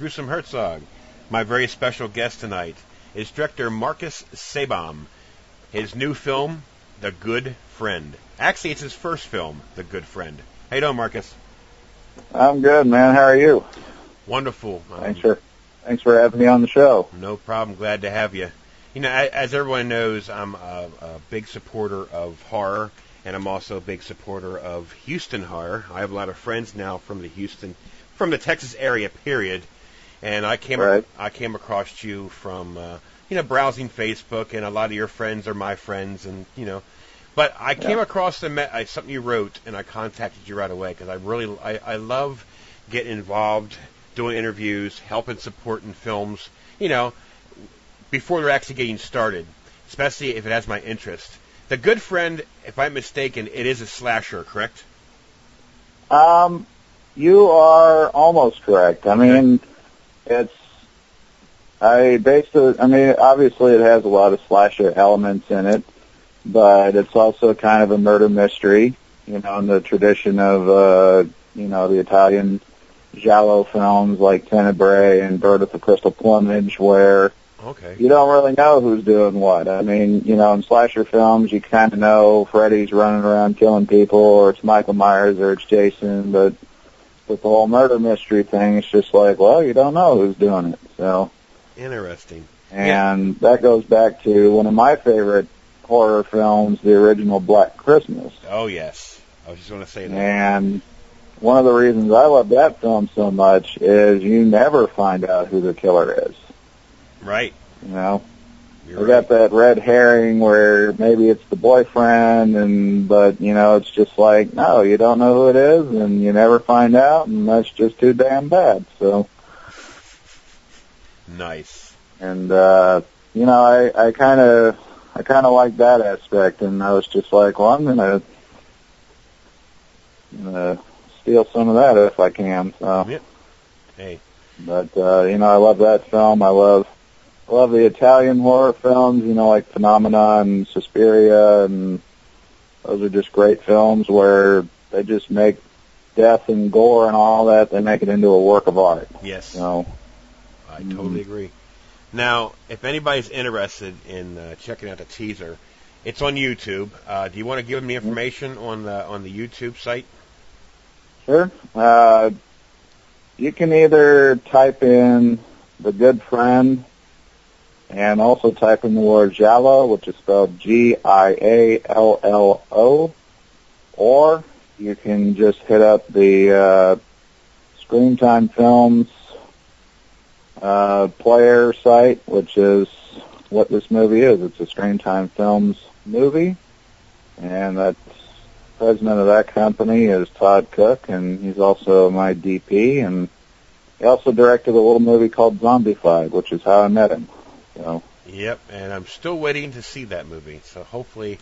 Gruesome Herzog. My very special guest tonight is director Marcus Sabom. His new film, The Good Friend. Actually, it's his first film, The Good Friend. How you doing, Marcus? I'm good, man. How are you? Wonderful. Thanks for having me on the show. No problem. Glad to have you. You know, as everyone knows, I'm a big supporter of horror, and I'm also a big supporter of Houston horror. I have a lot of friends now from the Texas area, period. And I came across you from browsing Facebook, and a lot of your friends are my friends, and But I came across something you wrote, and I contacted you right away because I love getting involved, doing interviews, helping supporting films, before they're actually getting started, especially if it has my interest. The Good Friend, if I'm mistaken, it is a slasher, correct? You are almost correct. I mean, obviously it has a lot of slasher elements in it, but it's also kind of a murder mystery, in the tradition of, the Italian giallo films like Tenebrae and Bird with the Crystal Plumage, where you don't really know who's doing what. I mean, in slasher films, you kind of know Freddy's running around killing people, or it's Michael Myers, or it's Jason, but with the whole murder mystery thing, it's just like, well, you don't know who's doing it. So interesting. And that goes back to one of my favorite horror films, the original Black Christmas. Oh, yes. I was just going to say that. And one of the reasons I love that film so much is you never find out who the killer is. Right. They got that red herring where maybe it's the boyfriend, but it's just like, no, you don't know who it is, and you never find out, and that's just too damn bad. So nice. And I kind of like that aspect, and I was just like, well, I'm gonna steal some of that if I can. So. Yep. Hey. But I love that film. I love the Italian horror films, like Phenomena and Suspiria, and those are just great films where they just make death and gore and all that, they make it into a work of art. Yes. I totally agree. Now, if anybody's interested in checking out the teaser, it's on YouTube. Do you want to give them the information on the YouTube site? Sure. You can either type in The Good Friend and also type in the word giallo, which is spelled Giallo, or you can just hit up the Screamtime Films player site, which is what this movie is. It's a Screamtime Films movie, and that's president of that company is Todd Cook, and he's also my DP, and he also directed a little movie called Zombified, which is how I met him. So. Yep, and I'm still waiting to see that movie. So hopefully,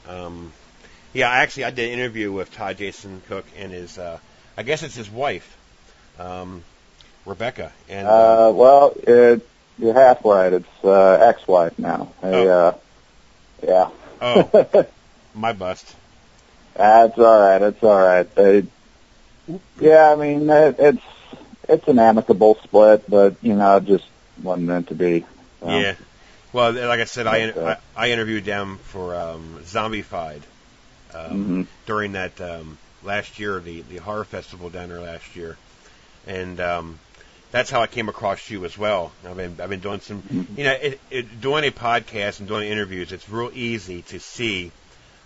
I did an interview with Todd Jason Cook and his, I guess it's his wife, Rebecca. And you're half right. It's ex-wife now. Yeah. Oh, my bust. That's all right. It's all right. It's an amicable split, but it just wasn't meant to be. So. Yeah. Well, like I said, I interviewed them for Zombified during that last year, the horror festival down there last year, and that's how I came across you as well. I've been doing some, doing a podcast and doing interviews. It's real easy to see.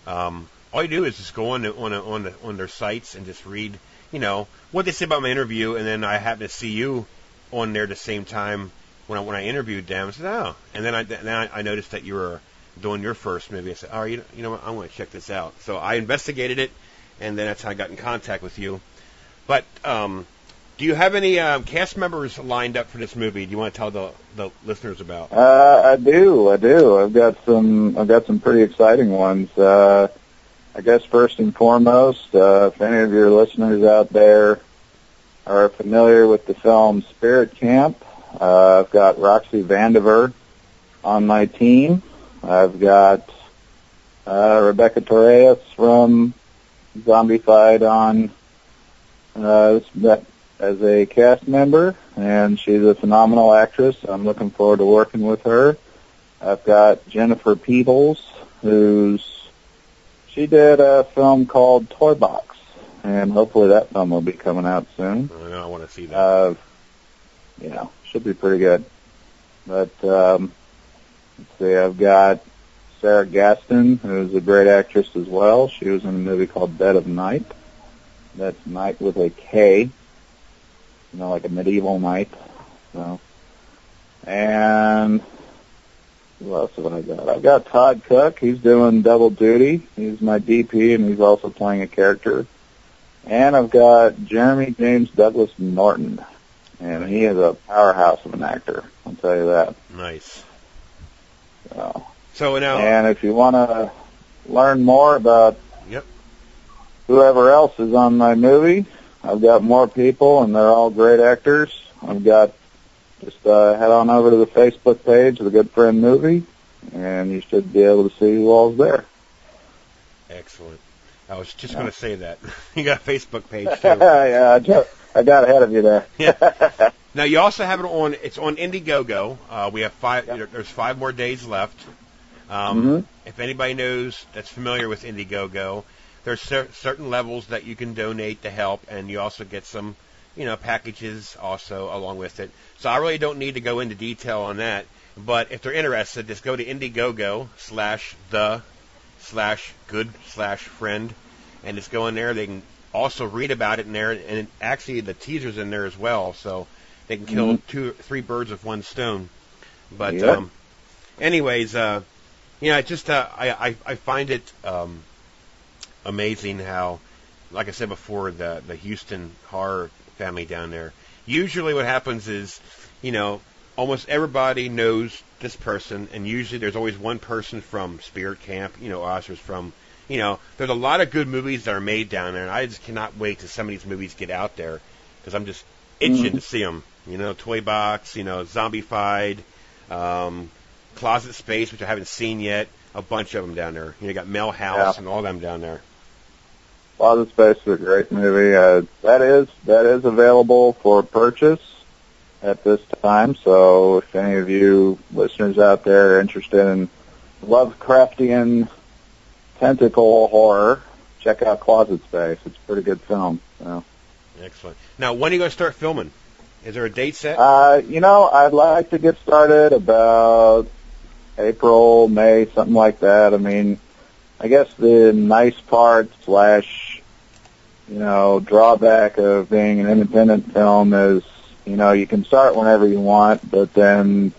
All you do is just go on their sites and just read, what they say about my interview, and then I happen to see you on there at the same time when I interviewed them. I said, oh, and then I noticed that you were doing your first movie. I said, oh, you know what, I want to check this out. So I investigated it, and then that's how I got in contact with you. But do you have any cast members lined up for this movie? Do you want to tell the listeners about? I do. I've got some pretty exciting ones. I guess first and foremost, if any of your listeners out there are familiar with the film Spirit Camp, I've got Roxy Vandiver on my team. I've got Rebecca Torres from Zombified on that as a cast member, and she's a phenomenal actress. I'm looking forward to working with her. I've got Jennifer Peebles, she did a film called Toy Box, and hopefully that film will be coming out soon. I want to see that. Should be pretty good. But let's see, I've got Sarah Gaston, who's a great actress as well. She was in a movie called Dead of Night. That's Night with a K, like a medieval knight. So, and who else have I got? I've got Todd Cook. He's doing double duty. He's my DP, and he's also playing a character. And I've got Jeremy James Douglas Norton, and he is a powerhouse of an actor. I'll tell you that. Nice. So now, and if you want to learn more about whoever else is on my movie, I've got more people, and they're all great actors. I've got just head on over to the Facebook page, The Good Friend Movie, and you should be able to see who all's there. Excellent. I was just going to say that. You got a Facebook page, too. Yeah, I got ahead of you there. Yeah. Now, you also have it it's on Indiegogo. We have there's 5 more days left. If anybody that's familiar with Indiegogo, there's certain levels that you can donate to help, and you also get some, packages also along with it. So I really don't need to go into detail on that. But if they're interested, just go to Indiegogo/the/good/friend, and just go in there. They can also read about it in there, and actually the teaser's in there as well, so they can kill 3 birds with one stone. But anyways, I find it amazing how, like I said before, the Houston horror family down there. Usually, what happens is, almost everybody knows this person, and usually there's always one person from Spirit Camp, us, or from, there's a lot of good movies that are made down there, and I just cannot wait till some of these movies get out there, because I'm just itching to see them. Toy Box, Zombified, Closet Space, which I haven't seen yet, a bunch of them down there. You got Mel House and all them down there. Closet Space is a great movie. That is available for purchase at this time. So if any of you listeners out there are interested in Lovecraftian tentacle horror, check out Closet Space. It's a pretty good film. So. Excellent. Now, when are you going to start filming? Is there a date set? I'd like to get started about April, May, something like that. I mean, I guess the nice part / drawback of being an independent film is, you can start whenever you want, but then,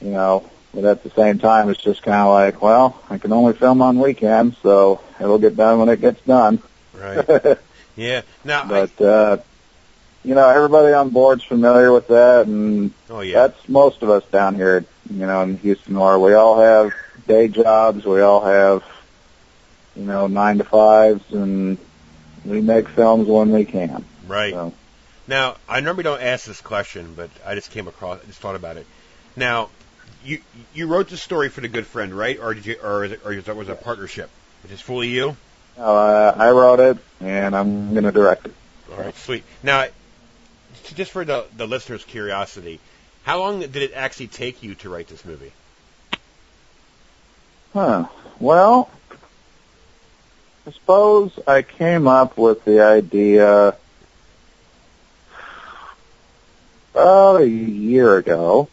but at the same time, it's just kind of like, well, I can only film on weekends, so it'll get done when it gets done. Right. Yeah. Now, but, everybody on board's familiar with that, and that's most of us down here, in Houston, where we all have day jobs, we all have, 9-to-5s, and we make films when we can. Right. So. Now, I normally don't ask this question, but I just thought about it. Now, you wrote the story for The Good Friend, right? Or was it a partnership? Is it fully you? I wrote it, and I'm going to direct it. All right, sweet. Now, just for the listeners' curiosity, how long did it actually take you to write this movie? Well, I suppose I came up with the idea about a year ago,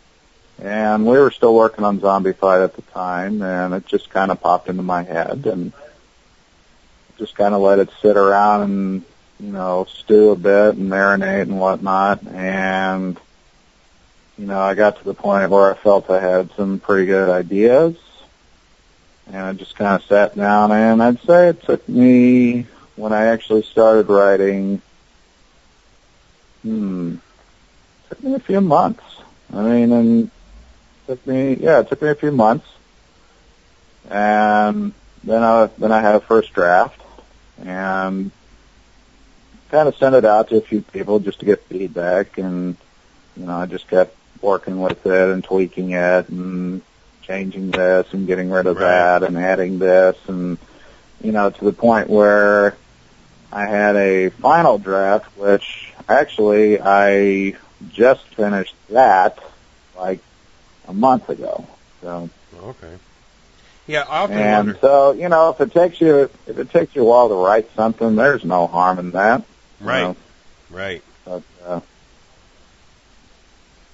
and we were still working on Zombified at the time, and it just kind of popped into my head, and just kind of let it sit around and, stew a bit and marinate and whatnot, and, I got to the point where I felt I had some pretty good ideas, and I just kind of sat down, and I'd say it took me, when I actually started writing, it took me a few months. It took me a few months, and then I had a first draft, and kind of sent it out to a few people just to get feedback, and I just kept working with it and tweaking it and changing this and getting rid of that and adding this, and to the point where I had a final draft, which actually I just finished that like a month ago. So okay. Yeah, I often and wonder. so if it takes you a while to write something, there's no harm in that. Right. Right. But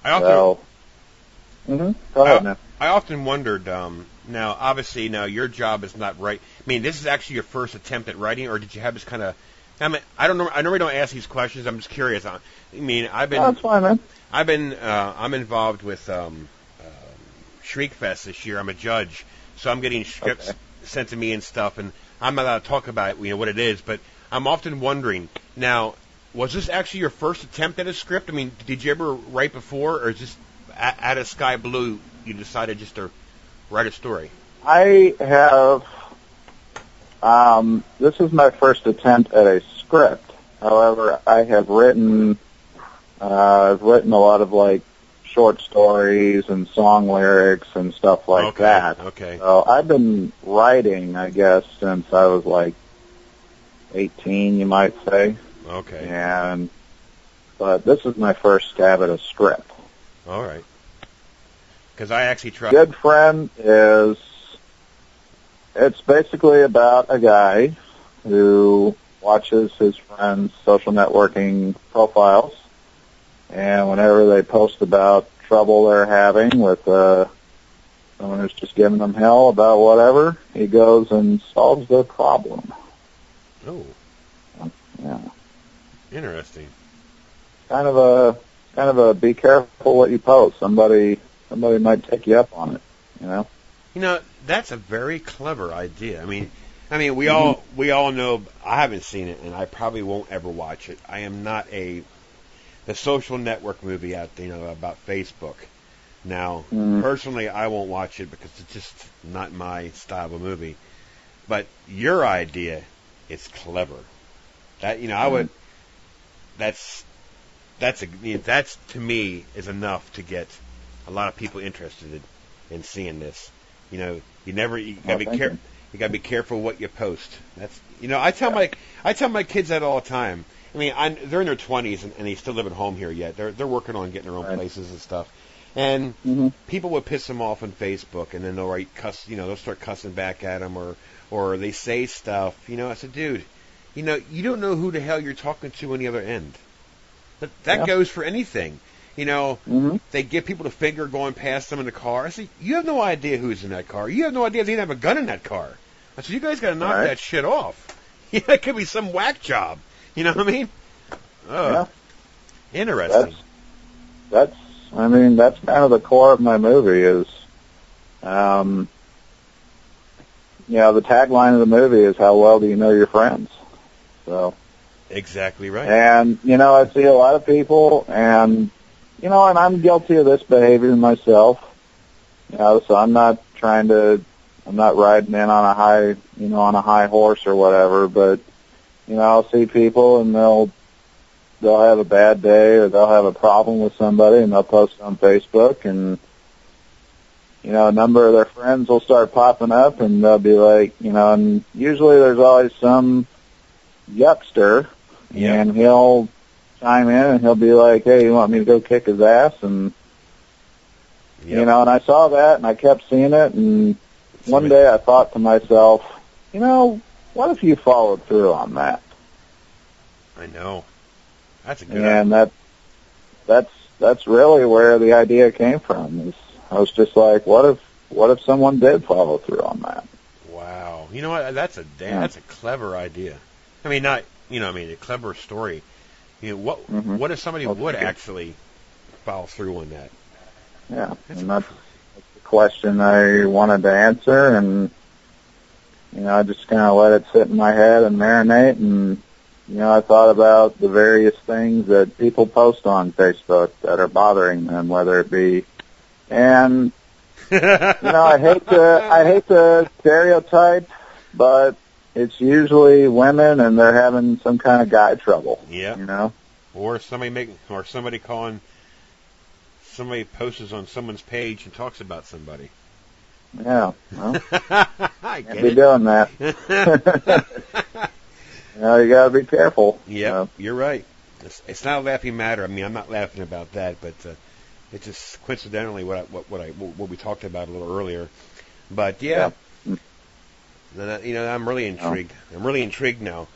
I often. so, go ahead, man. I often wondered. Now, obviously, your job is not right. I mean, this is actually your first attempt at writing, or did you have this kind of? I mean, I don't know. I normally don't ask these questions. I'm just curious. I mean, I've been. That's fine, man. I'm involved with Shriekfest this year. I'm a judge, so I'm getting scripts sent to me and stuff, and I'm not allowed to talk about what it is. But I'm often wondering. Now, was this actually your first attempt at a script? I mean, did you ever write before, or just out of sky blue you decided just to write a story? I have. This is my first attempt at a script. However, I have written. I've written a lot of like short stories and song lyrics and stuff like that. Okay. So I've been writing, I guess, since I was like 18, you might say. Okay. But this is my first stab at a script. All right. Because I actually tried. Good Friend it's basically about a guy who watches his friends' social networking profiles, and whenever they post about trouble they're having with someone who's just giving them hell about whatever, he goes and solves their problem. Oh. Yeah. Interesting. Kind of a be careful what you post. Somebody might take you up on it, That's a very clever idea. I mean, we all know. I haven't seen it, and I probably won't ever watch it. I am not the social network movie out there, about Facebook. Now, personally, I won't watch it because it's just not my style of movie. But your idea is clever. That I would. That's to me is enough to get a lot of people interested in seeing this. You gotta be careful. You gotta be careful what you post. That's I tell my kids that all the time. I mean, they're in their 20s and they still live at home here yet. They're working on getting their own places and stuff. And people would piss them off on Facebook, and then they'll they'll start cussing back at them, or they say stuff. I said, dude, you don't know who the hell you're talking to on the other end. That goes for anything. They give people the finger going past them in the car. I said, you have no idea who's in that car. You have no idea if they even have a gun in that car. I said, you guys got to knock that shit off. It could be some whack job. You know what I mean? Oh, interesting. That's kind of the core of my movie is, the tagline of the movie is how well do you know your friends? So. Exactly right. And, I see a lot of people and I'm guilty of this behavior myself. So I'm not riding in on a high horse or whatever, but, I'll see people and they'll have a bad day or they'll have a problem with somebody and they'll post on Facebook and, a number of their friends will start popping up and they'll be like, and usually there's always some yuckster and he'll chime in and he'll be like, hey, you want me to go kick his ass? And, and I saw that and I kept seeing it and one day I thought to myself, what if you followed through on that? I know. That's a good idea. And that's really where the idea came from. I was just like, what if someone did follow through on that? Wow. You know what? That's a clever idea. I mean, not a clever story. What if somebody would actually follow through on that? Yeah, and that's the question I wanted to answer, and I just kind of let it sit in my head and marinate, and I thought about the various things that people post on Facebook that are bothering them, whether it be, and I hate to stereotype, but it's usually women and they're having some kind of guy trouble. Yeah. Or somebody posts on someone's page and talks about somebody. Yeah. Well, I can't be doing that. you got to be careful. Yeah, you're right. It's not a laughing matter. I mean, I'm not laughing about that, but it's just coincidentally what we talked about a little earlier. But yeah. I'm really intrigued. I'm really intrigued now.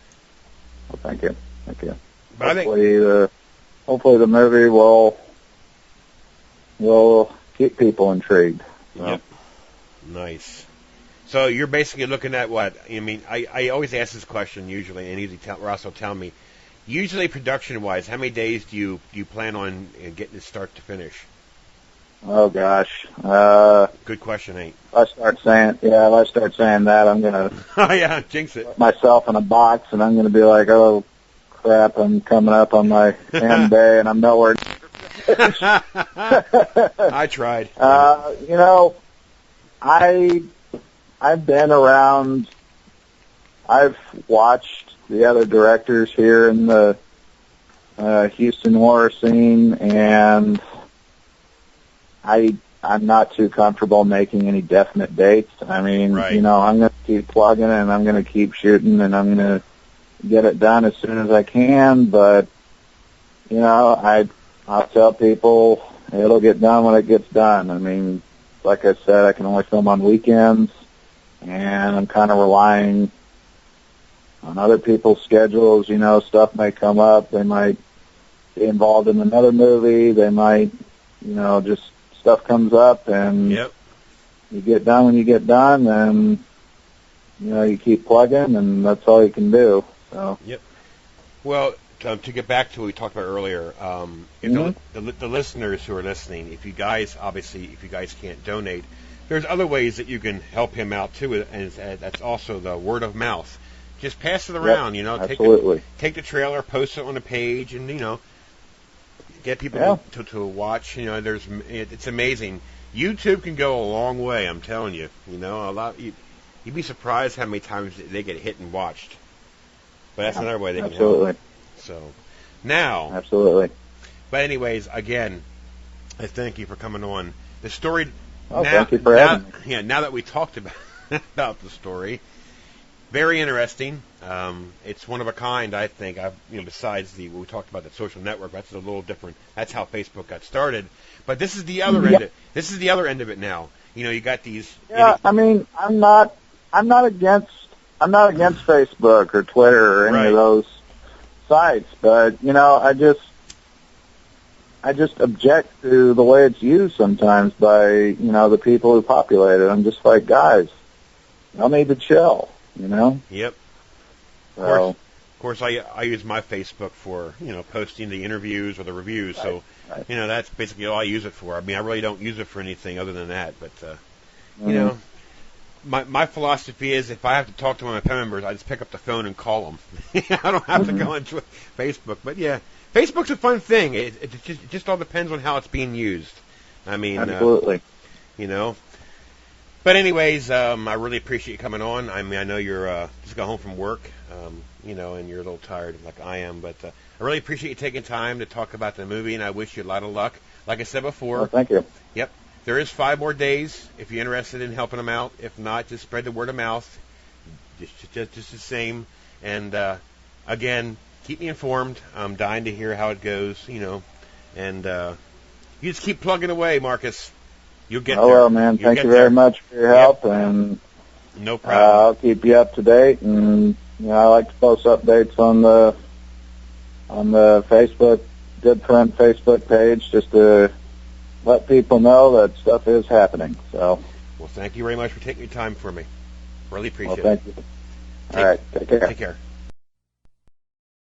Well, thank you. But hopefully the movie will keep people intrigued. So. Yep. Nice. So you're basically looking at what? I mean, I always ask this question usually, and usually Ross will tell me. Usually, production-wise, how many days do you plan on getting it start to finish? Oh gosh. Good question, ain't? If I start saying that, I'm gonna jinx it. put myself in a box, and I'm gonna be like, oh crap, I'm coming up on my end day, and I'm nowhere. I tried. I've been around. I've watched the other directors here in the Houston horror scene, and I'm not too comfortable making any definite dates. I mean, right. I'm going to keep plugging and I'm going to keep shooting and I'm going to get it done as soon as I can. But, I'll tell people it'll get done when it gets done. I mean, like I said, I can only film on weekends, and I'm kind of relying on other people's schedules. Stuff may come up. They might be involved in another movie. They might, just stuff comes up, and yep. You get done when you get done, and you keep plugging, and that's all you can do. So. Yep. Well, to get back to what we talked about earlier, if the listeners who are listening, if you guys can't donate, there's other ways that you can help him out too, and that's also the word of mouth. Just pass it around, Absolutely. Take the trailer, post it on the page, and get people to watch. It's amazing. YouTube can go a long way. I'm telling you. You'd be surprised how many times they get hit and watched. But that's another way they can help. So now, absolutely. But anyways, again, I thank you for coming on. The story. Thank you for having me. Yeah. Now that we talked about the story. Very interesting. It's one of a kind, I think. Besides what we talked about, the social network, that's a little different. That's how Facebook got started. But this is the other end. This is the other end of it now. You got these. Yeah, I mean, I'm not against Facebook or Twitter or any of those sites, but I just object to the way it's used sometimes by the people who populate it. I'm just like, guys, y'all need to chill. Yep. So, of course, I use my Facebook for posting the interviews or the reviews. Right, so that's basically all I use it for. I mean, I really don't use it for anything other than that. But my philosophy is if I have to talk to one of my family members, I just pick up the phone and call them. I don't have to go on Facebook. But yeah, Facebook's a fun thing. It just all depends on how it's being used. I mean, absolutely. But anyways, I really appreciate you coming on. I mean, I know you're just got home from work, and you're a little tired like I am. But I really appreciate you taking time to talk about the movie, and I wish you a lot of luck. Like I said before. Oh, thank you. Yep. There is 5 more days if you're interested in helping them out. If not, just spread the word of mouth. Just the same. And, again, keep me informed. I'm dying to hear how it goes, And you just keep plugging away, Marcus. You'll get there. Oh, well, man. Thank you very much for your help. And no problem. I'll keep you up to date. And, I like to post updates on the Facebook, Good Friend Facebook page just to let people know that stuff is happening. So. Well, thank you very much for taking your time for me. Really appreciate it. Thank you. All right. Take care. Take care.